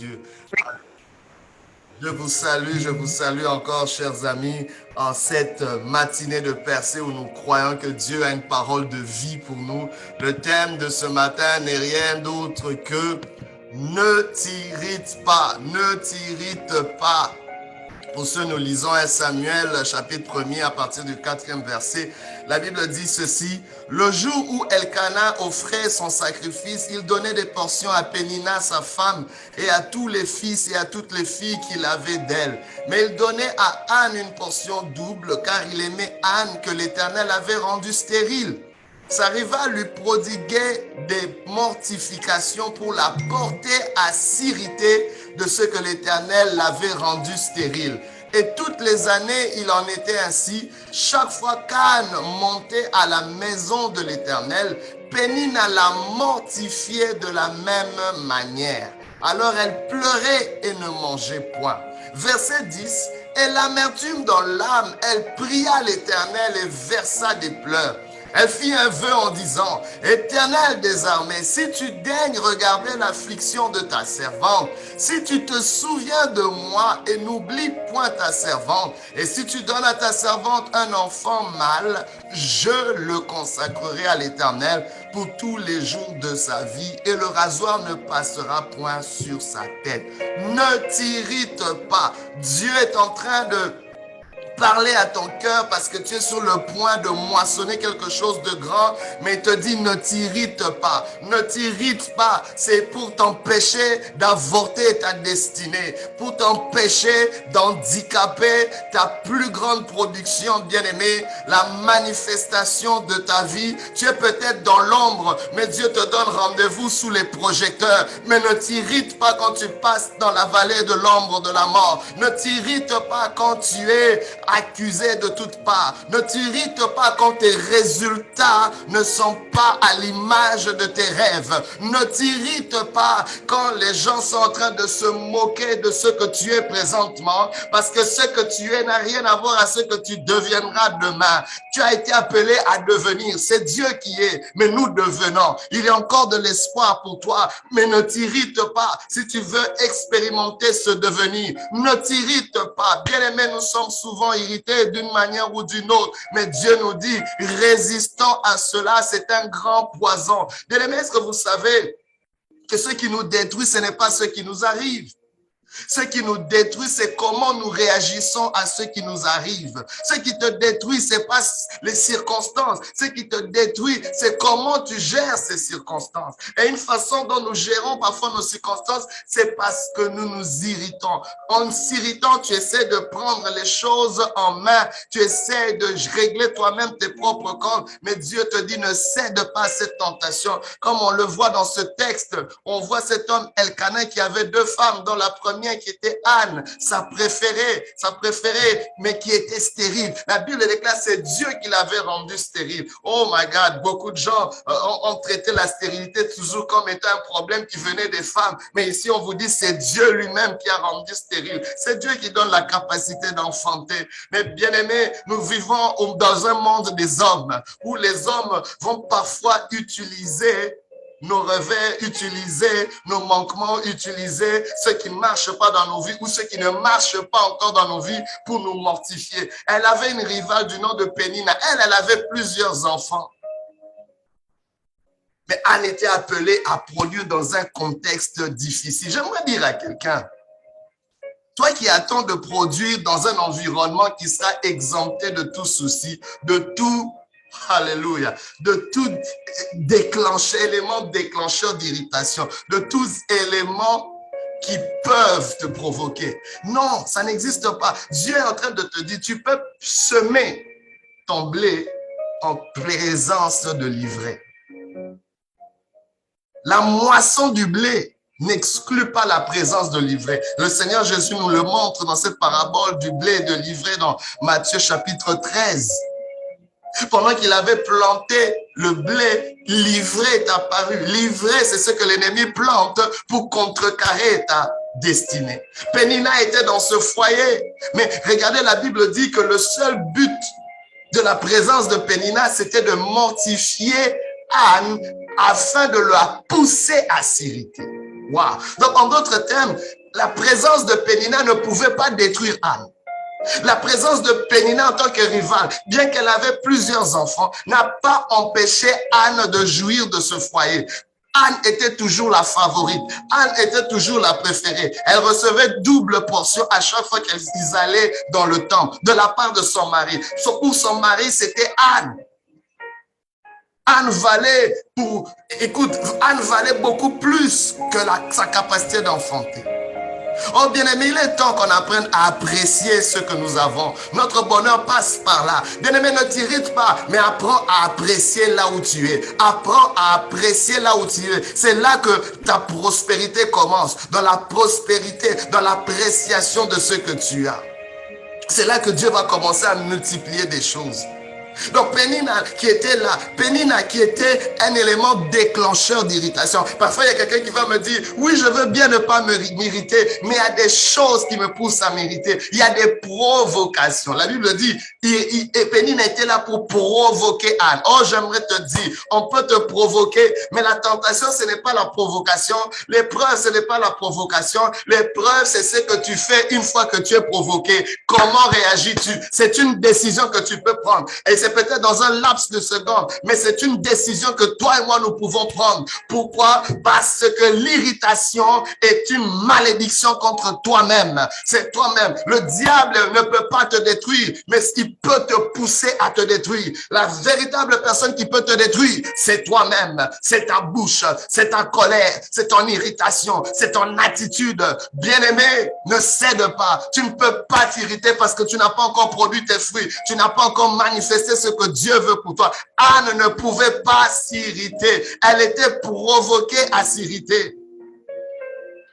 Dieu. Je vous salue encore, chers amis, en cette matinée de percée où nous croyons que Dieu a une parole de vie pour nous. Le thème de ce matin n'est rien d'autre que ne t'irrite pas, ne t'irrite pas. Pour ce, nous lisons 1 Samuel, chapitre 1er, à partir du 4e verset. La Bible dit ceci: le jour où Elkanah offrait son sacrifice, il donnait des portions à Pénina, sa femme, et à tous les fils et à toutes les filles qu'il avait d'elle. Mais il donnait à Anne une portion double, car il aimait Anne que l'Éternel avait rendue stérile. Sa rivale lui prodiguait des mortifications pour la porter à s'irriter de ce que l'Éternel l'avait rendu stérile. Et toutes les années, il en était ainsi. Chaque fois qu'Anne montait à la maison de l'Éternel, Pénina la mortifiait de la même manière. Alors elle pleurait et ne mangeait point. Verset 10, et l'amertume dans l'âme, elle pria l'Éternel et versa des pleurs. Elle fit un vœu en disant: Éternel des armées, si tu daignes regarder l'affliction de ta servante, si tu te souviens de moi et n'oublie point ta servante, et si tu donnes à ta servante un enfant mâle, je le consacrerai à l'Éternel pour tous les jours de sa vie, et le rasoir ne passera point sur sa tête. Ne t'irrite pas. Dieu est en train de parler à ton cœur parce que tu es sur le point de moissonner quelque chose de grand, mais il te dit: ne t'irrite pas, ne t'irrite pas. C'est pour t'empêcher d'avorter ta destinée, pour t'empêcher d'handicaper ta plus grande production, bien-aimé, la manifestation de ta vie. Tu es peut-être dans l'ombre, mais Dieu te donne rendez-vous sous les projecteurs. Mais ne t'irrite pas quand tu passes dans la vallée de l'ombre de la mort. Ne t'irrite pas quand tu es accusé de toutes parts. Ne t'irrite pas quand tes résultats ne sont pas à l'image de tes rêves. Ne t'irrite pas quand les gens sont en train de se moquer de ce que tu es présentement, parce que ce que tu es n'a rien à voir à ce que tu deviendras demain. Tu as été appelé à devenir. C'est Dieu qui est, mais nous devenons. Il y a encore de l'espoir pour toi, mais ne t'irrite pas si tu veux expérimenter ce devenir. Ne t'irrite pas. Bien-aimé, nous sommes souvent irrités d'une manière ou d'une autre, mais Dieu nous dit: résistons à cela, c'est un grand poison. Bien-aimé, est-ce que vous savez que ce qui nous détruit, ce n'est pas ce qui nous arrive? Ce qui nous détruit, c'est comment nous réagissons à ce qui nous arrive. Ce qui te détruit, c'est pas les circonstances. Ce qui te détruit, c'est comment tu gères ces circonstances. Et une façon dont nous gérons parfois nos circonstances, c'est parce que nous nous irritons. En s'irritant, tu essaies de prendre les choses en main. Tu essaies de régler toi-même tes propres comptes. Mais Dieu te dit: ne cède pas à cette tentation. Comme on le voit dans ce texte, on voit cet homme Elkanah qui avait deux femmes, dont la première qui était Anne, sa préférée, mais qui était stérile. La Bible déclare: c'est Dieu qui l'avait rendue stérile. Oh my God, beaucoup de gens ont traité la stérilité toujours comme étant un problème qui venait des femmes. Mais ici, on vous dit: c'est Dieu lui-même qui a rendu stérile. C'est Dieu qui donne la capacité d'enfanter. Mais bien aimé, nous vivons dans un monde des hommes, où les hommes vont parfois utiliser nos revers, utiliser nos manquements, utiliser ce qui ne marche pas dans nos vies ou ce qui ne marche pas encore dans nos vies pour nous mortifier. Elle avait une rivale du nom de Pénina. Elle avait plusieurs enfants. Mais Anne était appelée à produire dans un contexte difficile. J'aimerais dire à quelqu'un: toi qui attends de produire dans un environnement qui sera exempté de tout souci, de tout, alléluia, de tout élément déclencheur d'irritation, de tous éléments qui peuvent te provoquer. Non, ça n'existe pas. Dieu est en train de te dire: tu peux semer ton blé en présence de l'ivraie. La moisson du blé n'exclut pas la présence de l'ivraie. Le Seigneur Jésus nous le montre dans cette parabole du blé et de l'ivraie dans Matthieu chapitre 13. Pendant qu'il avait planté le blé, l'ivraie est apparue. L'ivraie, c'est ce que l'ennemi plante pour contrecarrer ta destinée. Pénina était dans ce foyer. Mais regardez, la Bible dit que le seul but de la présence de Pénina, c'était de mortifier Anne afin de la pousser à s'irriter. Wow. Donc, en d'autres termes, la présence de Pénina ne pouvait pas détruire Anne. La présence de Pénina en tant que rivale, bien qu'elle avait plusieurs enfants, n'a pas empêché Anne de jouir de ce foyer. Anne était toujours la favorite. Anne était toujours la préférée. Elle recevait double portion à chaque fois qu'ils allaient dans le temple de la part de son mari. Pour son mari, c'était Anne. Anne valait Anne valait beaucoup plus que sa capacité d'enfanter. Oh bien-aimé, il est temps qu'on apprenne à apprécier ce que nous avons. Notre bonheur passe par là. Bien-aimé, ne t'irrite pas, mais apprends à apprécier là où tu es. Apprends à apprécier là où tu es. C'est là que ta prospérité commence. Dans la prospérité, dans l'appréciation de ce que tu as. C'est là que Dieu va commencer à multiplier des choses. Donc Pénina qui était là, Pénina qui était un élément déclencheur d'irritation. Parfois il y a quelqu'un qui va me dire, oui je veux bien ne pas m'irriter, mais il y a des choses qui me poussent à m'irriter. Il y a des provocations. La Bible dit, et Pénina était là pour provoquer Anne. Oh j'aimerais te dire, on peut te provoquer, mais la tentation ce n'est pas la provocation. L'épreuve ce n'est pas la provocation. L'épreuve c'est ce que tu fais une fois que tu es provoqué. Comment réagis-tu? C'est une décision que tu peux prendre. Et c'est peut-être dans un laps de seconde, mais c'est une décision que toi et moi nous pouvons prendre. Pourquoi? Parce que l'irritation est une malédiction contre toi-même. C'est toi-même. Le diable ne peut pas te détruire, mais il peut te pousser à te détruire. La véritable personne qui peut te détruire, c'est toi-même. C'est ta bouche, c'est ta colère, c'est ton irritation, c'est ton attitude. Bien-aimé, ne cède pas. Tu ne peux pas t'irriter parce que tu n'as pas encore produit tes fruits. Tu n'as pas encore manifesté ce que Dieu veut pour toi. Anne ne pouvait pas s'irriter. Elle était provoquée à s'irriter.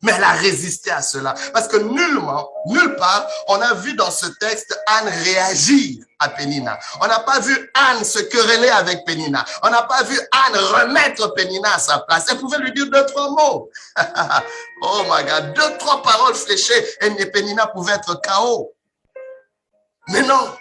Mais elle a résisté à cela. Parce que nulle part, on a vu dans ce texte Anne réagir à Pénina. On n'a pas vu Anne se quereller avec Pénina. On n'a pas vu Anne remettre Pénina à sa place. Elle pouvait lui dire 2-3 mots. Oh my God, 2-3 paroles fléchées et Pénina pouvait être KO. Mais non,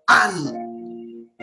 Anne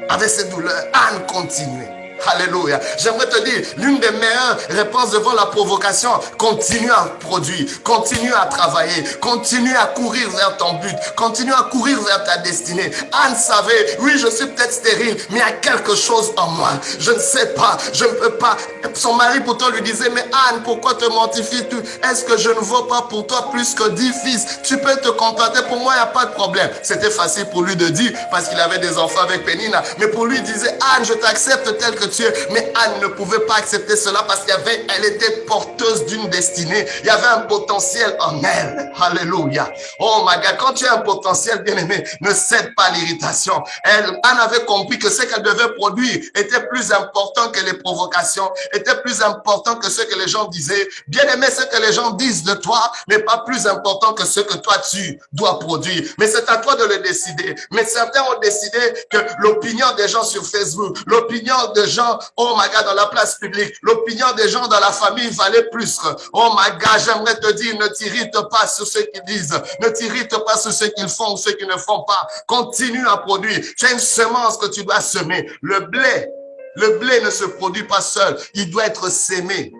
avec ses douleurs, Anne continuait. Alléluia. J'aimerais te dire, l'une des meilleures réponses devant la provocation, continue à produire, continue à travailler, continue à courir vers ton but, continue à courir vers ta destinée. Anne savait, oui, je suis peut-être stérile, mais il y a quelque chose en moi. Je ne sais pas, je ne peux pas. Son mari pourtant lui disait, mais Anne, pourquoi te mortifies-tu? Est-ce que je ne vaux pas pour toi plus que 10 fils? Tu peux te contenter, pour moi, il n'y a pas de problème. C'était facile pour lui de dire, parce qu'il avait des enfants avec Pénina, mais pour lui, il disait, Anne, je t'accepte tel que tu es. Mais Anne ne pouvait pas accepter cela parce qu'elle était porteuse d'une destinée. Il y avait un potentiel en elle. Alléluia. Oh my God, quand tu as un potentiel, bien aimé, ne cède pas à l'irritation. Anne avait compris que ce qu'elle devait produire était plus important que les provocations, était plus important que ce que les gens disaient. Bien aimé, ce que les gens disent de toi n'est pas plus important que ce que toi tu dois produire. Mais c'est à toi de le décider. Mais certains ont décidé que l'opinion des gens sur Facebook, l'opinion des gens, oh my God, dans la place publique, l'opinion des gens dans la famille valait plus. Oh my God, j'aimerais te dire, ne t'irrite pas sur ce qu'ils disent, ne t'irrite pas sur ce qu'ils font ou ce qu'ils ne font pas. Continue à produire. Tu as une semence que tu dois semer. Le blé ne se produit pas seul, il doit être sémé.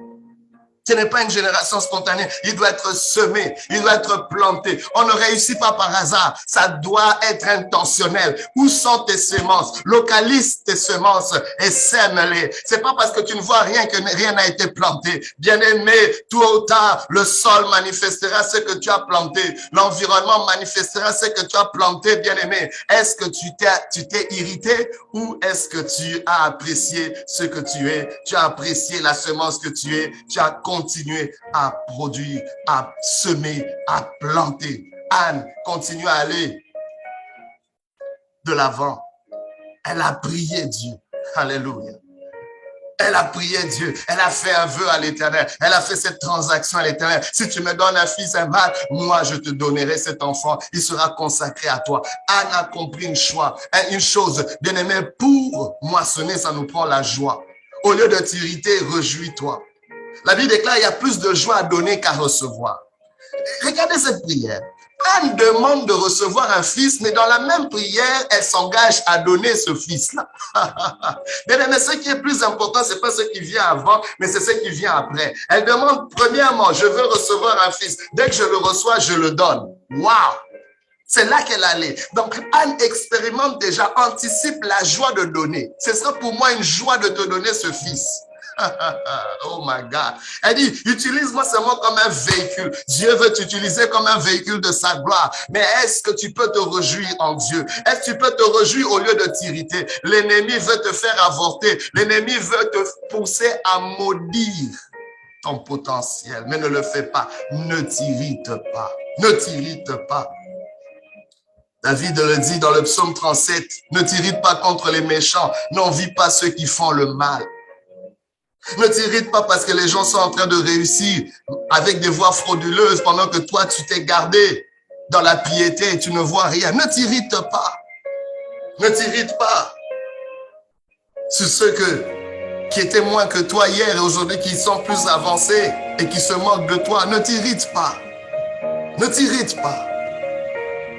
Ce n'est pas une génération spontanée, il doit être semé, il doit être planté. On ne réussit pas par hasard, ça doit être intentionnel. Où sont tes semences? Localise tes semences et sème-les. C'est pas parce que tu ne vois rien que rien n'a été planté. Bien-aimé, tôt ou tard, le sol manifestera ce que tu as planté. L'environnement manifestera ce que tu as planté, bien-aimé. Est-ce que tu t'es irrité ou est-ce que tu as apprécié ce que tu es? Tu as apprécié la semence que tu es, tu as continuer à produire, à semer, à planter. Anne continue à aller de l'avant. Elle a prié Dieu. Alléluia. Elle a prié Dieu. Elle a fait un vœu à l'Éternel. Elle a fait cette transaction à l'Éternel. Si tu me donnes un fils, un mâle, moi, je te donnerai cet enfant. Il sera consacré à toi. Anne a compris une chose. Bien-aimé, pour moissonner, ça nous prend la joie. Au lieu de t'irriter, réjouis-toi. La Bible déclare qu'il y a plus de joie à donner qu'à recevoir. Regardez cette prière. Anne demande de recevoir un fils, mais dans la même prière, elle s'engage à donner ce fils-là. Mais ce qui est plus important, ce n'est pas ce qui vient avant, mais c'est ce qui vient après. Elle demande, premièrement, je veux recevoir un fils. Dès que je le reçois, je le donne. Waouh! C'est là qu'elle allait. Donc, Anne expérimente déjà, anticipe la joie de donner. Ce sera pour moi une joie de te donner ce fils. Oh my God. Elle dit, utilise-moi seulement comme un véhicule. Dieu veut t'utiliser comme un véhicule de sa gloire. Mais est-ce que tu peux te réjouir en Dieu? Est-ce que tu peux te réjouir au lieu de t'irriter? L'ennemi veut te faire avorter. L'ennemi veut te pousser à maudire ton potentiel. Mais ne le fais pas. Ne t'irrite pas. Ne t'irrite pas. David le dit dans le psaume 37, ne t'irrite pas contre les méchants, n'envie pas ceux qui font le mal. Ne t'irrite pas parce que les gens sont en train de réussir avec des voix frauduleuses pendant que toi, tu t'es gardé dans la piété et tu ne vois rien. Ne t'irrite pas. Ne t'irrite pas sur ceux qui étaient moins que toi hier et aujourd'hui qui sont plus avancés et qui se moquent de toi. Ne t'irrite pas. Ne t'irrite pas.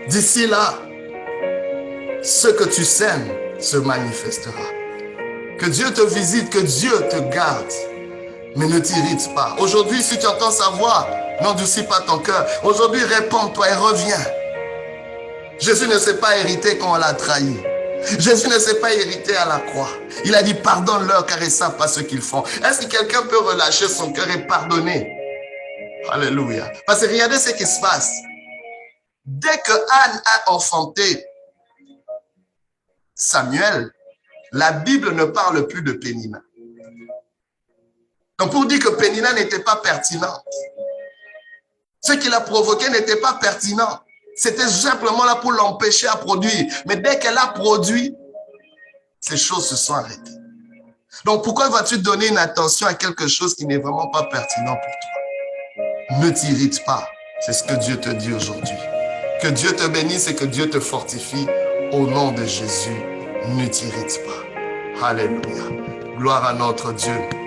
D'ici là, ce que tu sèmes se manifestera. Que Dieu te visite, que Dieu te garde, mais ne t'irrite pas. Aujourd'hui, si tu entends sa voix, n'endurcis pas ton cœur. Aujourd'hui, réponds-toi et reviens. Jésus ne s'est pas hérité quand on l'a trahi. Jésus ne s'est pas hérité à la croix. Il a dit, pardonne-leur car ils ne savent pas ce qu'ils font. Est-ce que quelqu'un peut relâcher son cœur et pardonner? Alléluia. Parce que regardez ce qui se passe. Dès que Anne a enfanté Samuel, la Bible ne parle plus de Pénina. Donc pour dire que Pénina n'était pas pertinente, ce qui l'a provoqué n'était pas pertinent. C'était simplement là pour l'empêcher à produire. Mais dès qu'elle a produit, ces choses se sont arrêtées. Donc pourquoi vas-tu donner une attention à quelque chose qui n'est vraiment pas pertinent pour toi? Ne t'irrite pas. C'est ce que Dieu te dit aujourd'hui. Que Dieu te bénisse et que Dieu te fortifie. Au nom de Jésus, ne t'irrite pas. Alléluia. Gloire à notre Dieu.